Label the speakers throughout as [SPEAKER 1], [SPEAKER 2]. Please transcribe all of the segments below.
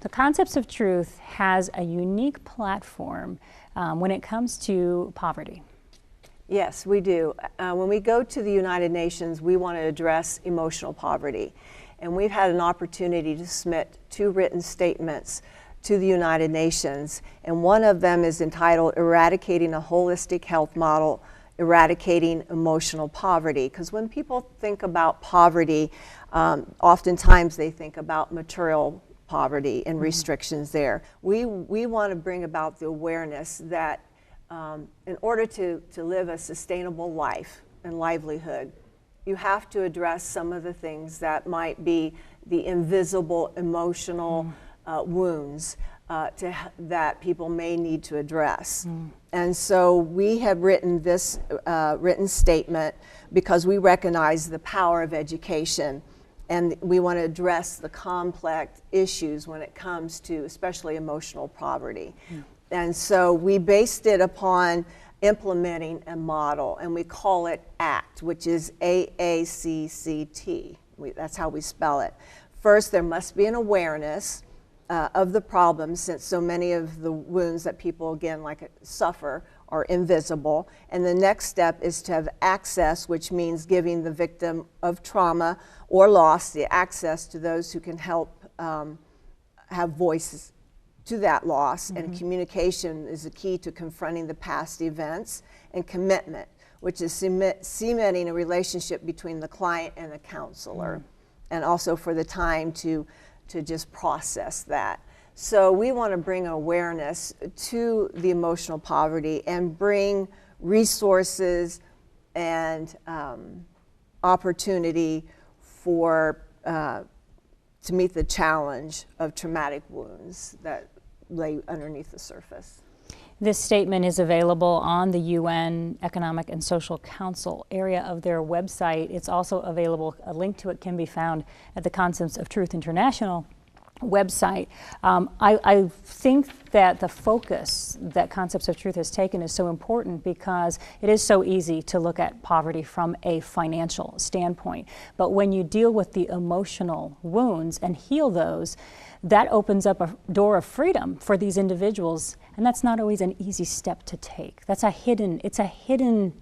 [SPEAKER 1] The Concepts of Truth has a unique platform when it comes to poverty.
[SPEAKER 2] Yes, we do. When we go to the United Nations, we want to address emotional poverty. And we've had an opportunity to submit 2 written statements to the United Nations. And one of them is entitled Eradicating a Holistic Health Model, Eradicating Emotional Poverty. Because when people think about poverty, oftentimes they think about material poverty and restrictions there. We want to bring about the awareness that in order to live a sustainable life and livelihood, you have to address some of the things that might be the invisible emotional wounds that people may need to address. And so we have written this written statement because we recognize the power of education, and we want to address the complex issues when it comes to especially emotional poverty. And so we based it upon implementing a model, and we call it ACT, which is AACCT. That's how we spell it. First, there must be an awareness of the problem, since so many of the wounds that people, again, suffer are invisible. And the next step is to have access, which means giving the victim of trauma or loss the access to those who can help have voices to that loss. And communication is the key to confronting the past events, and commitment, which is cementing a relationship between the client and the counselor, and also for the time to just process that. So we want to bring awareness to the emotional poverty and bring resources and opportunity for to meet the challenge of traumatic wounds that lay underneath the surface.
[SPEAKER 1] This statement is available on the UN Economic and Social Council area of their website. It's also available, a link to it can be found at the Concepts of Truth International website. I think that the focus that Concepts of Truth has taken is so important because it is so easy to look at poverty from a financial standpoint. But when you deal with the emotional wounds and heal those, that opens up a door of freedom for these individuals, and that's not always an easy step to take. It's a hidden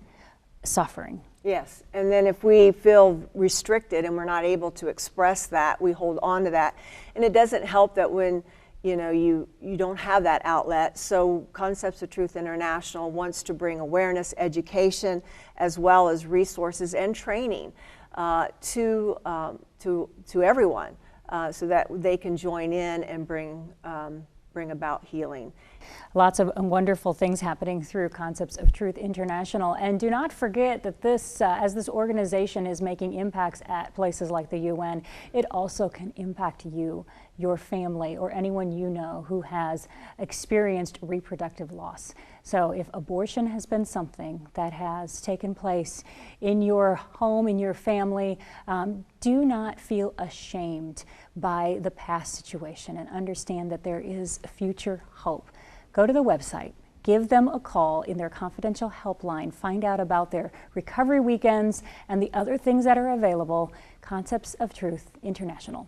[SPEAKER 1] suffering.
[SPEAKER 2] Yes, and then if we feel restricted and we're not able to express that, we hold on to that. And it doesn't help that when you don't have that outlet. So Concepts of Truth International wants to bring awareness, education, as well as resources and training to everyone, so that they can join in and bring about healing.
[SPEAKER 1] Lots of wonderful things happening through Concepts of Truth International. And do not forget that this, as this organization is making impacts at places like the UN, it also can impact you, your family, or anyone you know who has experienced reproductive loss. So if abortion has been something that has taken place in your home, in your family, do not feel ashamed by the past situation, and understand that there is future hope. Go to the website, give them a call in their confidential helpline, find out about their recovery weekends and the other things that are available. Concepts of Truth International.